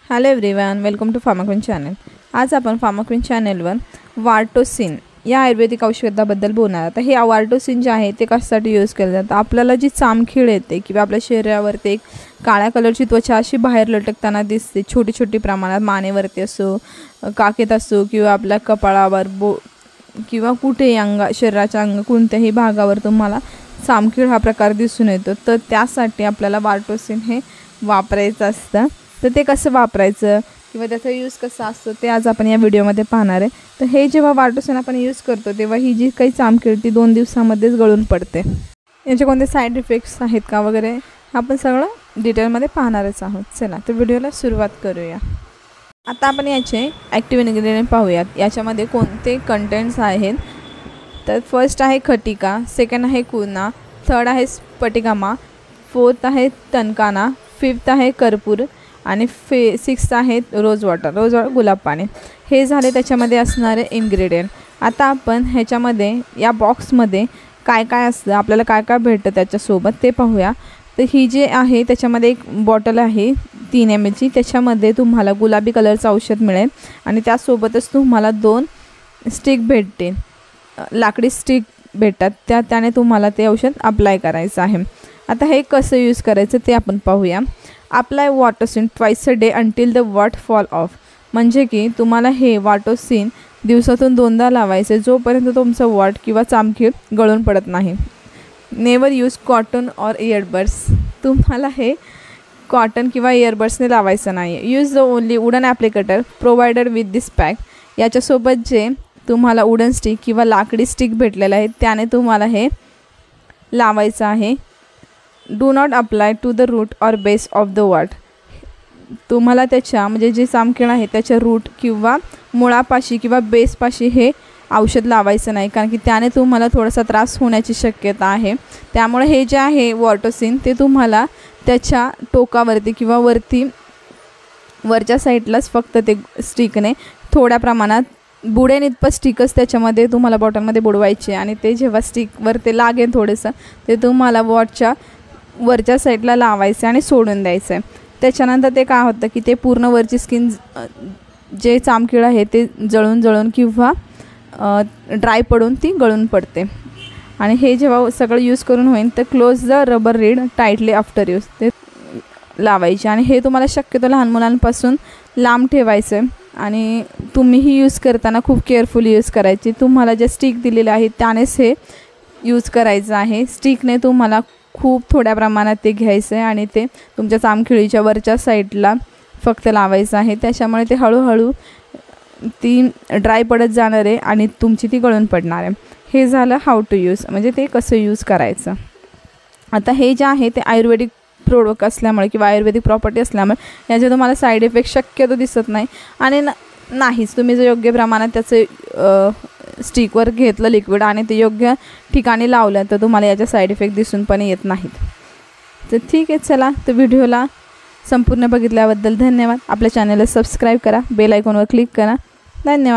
Hello everyone, welcome to Pharmaquin channel. आज आपण फार्माक्विन चॅनलवर वार्टोसिन या आयुर्वेदिक औषधाबद्दल बोलणार आहोत। हे वार्टोसिन जे आहे ते कशासाठी यूज केलं जातं? आपल्याला जी चामखीळ येते किंवा आपल्या शरीरावरती एक काळ्या कलरची त्वचा अशी बाहेर लटकताना दिसते, छोटी छोटी प्रमाणात मानेवरती असो, काखेत असो किंवा आपल्या कपाळावर किंवा कुठेही शरीराच्या कोणत्याही भागावर तुम्हाला चामखीळ हा प्रकार दिसून येतो, तर त्यासाठी आपल्याला वार्टोसिन हे वापरायचं असतं। तर ते कसं वापरायचं किंवा त्याचा यूज कसा असतो ते आज आपण या व्हिडिओमध्ये पाहणार आहे। तर हे जेव्हा वार्टोसिन आपण यूज करतो तेव्हा ही जी काही चामखीळ ती 2 दिवसामध्येच गळून पडते। याचे कोणते साईड इफेक्ट्स आहेत का वगैरे आपण सगळं डिटेलमध्ये पाहणारच आहोत। चला तर व्हिडिओला सुरुवात करूया। आता आपण याचे ॲक्टिव्ह इन्ग्रेडियंट पाहूयात, याच्यामध्ये कोणते कंटेंट्स आहेत। तर फर्स्ट आहे खटिका, सेकंड आहे कुना, थर्ड आहे स्फटिकामा, फोर्थ आहे तनकाना, फिफ्थ आहे कर्पूर आणि सिक्स्थ आहे रोज वॉटर गुलाब पाणी। हे झाले त्याच्यामध्ये असणारे इन्ग्रेडियंट। आता आपण ह्याच्यामध्ये या बॉक्समध्ये काय काय असतं, आपल्याला काय काय भेटतं त्याच्यासोबत ते पाहूया। तर ही जे आहे त्याच्यामध्ये एक बॉटल आहे 3 ml ची, त्याच्यामध्ये तुम्हाला गुलाबी कलरचं औषध मिळेल आणि त्यासोबतच तुम्हाला 2 स्टिक भेटतील, लाकडी स्टिक भेटतात, त्याने तुम्हाला ते औषध अप्लाय करायचं आहे। आता हे कसं यूज करायचं ते आपण पाहूया। Apply Wartosin twice a day until the wart fall off, म्हणजे की तुम्हाला हे वार्टोसिन दिवसातून 2दा लावायचे जोपर्यंत तुमचं वॉट किंवा चामखीळ गळून पडत नाही। Never use cotton or earbuds, तुम्हाला हे कॉटन किंवा इयरबड्सने लावायचं नाही। Use the only wooden applicator provided with this pack, याच्यासोबत जे तुम्हाला वुडन स्टिक किंवा लाकडी स्टिक भेटलेलं आहे त्याने तुम्हाला हे लावायचं आहे। Do not apply to the root और बेस ऑफ द वॉट, तुम्हाला त्याच्या म्हणजे जे चामखीळ आहे त्याच्या रूट किंवा मुळापाशी किंवा बेसपाशी हे औषध लावायचं नाही, कारण की त्याने तुम्हाला थोडासा त्रास होण्याची शक्यता आहे। त्यामुळे हे जे आहे वार्टोसिन ते तुम्हाला त्याच्या टोकावरती किंवा वरच्या साईडलाच फक्त ते स्टिकने थोड्या प्रमाणात बुडेन इतपत स्टिकच त्याच्यामध्ये तुम्हाला बॉटलमध्ये बुडवायचे आणि ते जेव्हा स्टिकवर ते लागेल थोडंसं ते तुम्हाला वॉटच्या वरच्या साईडला लावायचं आणि सोडून द्यायचं आहे। त्याच्यानंतर ते काय होतं की ते पूर्ण वरची स्किन जे चामखीळ आहे ते जळून किंवा ड्राय पडून ती गळून पडते। आणि हे जेव्हा सगळं यूज करून होईल तर close the rubber read tightly after use ते लावायचे आणि हे तुम्हाला शक्यतो लहान मुलांपासून लांब ठेवायचं आहे आणि तुम्हीही यूज करताना खूप केअरफुली यूज करायची। तुम्हाला जे स्टिक दिलेले आहे त्यानेच हे यूज करायचं आहे। स्टिकने तुम्हाला खूप थोड्या प्रमाणात ते घ्यायचं आहे आणि ते तुमच्या चामखिळीच्या वरच्या साईडला फक्त लावायचं आहे, त्याच्यामुळे ते हळूहळू ती ड्राय पडत जाणार आहे आणि तुमची ती गळून पडणार आहे। हे झालं हाऊ टू यूज, म्हणजे ते कसं यूज करायचं। आता हे जे आहे ते आयुर्वेदिक प्रोडक्ट असल्यामुळे किंवा आयुर्वेदिक प्रॉपर्टी असल्यामुळे याचे तुम्हाला साईड इफेक्ट शक्यतो दिसत नाही आणि नाहीच। तुम्ही जर योग्य प्रमाणात त्याचं स्टिकवर घेतलं लिक्विड आणि ते योग्य ठिकाणी लावलं तर तुम्हाला याचे साईड इफेक्ट दिसून पण येत नाहीत। तर ठीक आहे, चला तर व्हिडिओला संपूर्ण बघितल्याबद्दल धन्यवाद। आपल्या चॅनलला सबस्क्राईब करा, बेल आयकॉनवर क्लिक करा। धन्यवाद।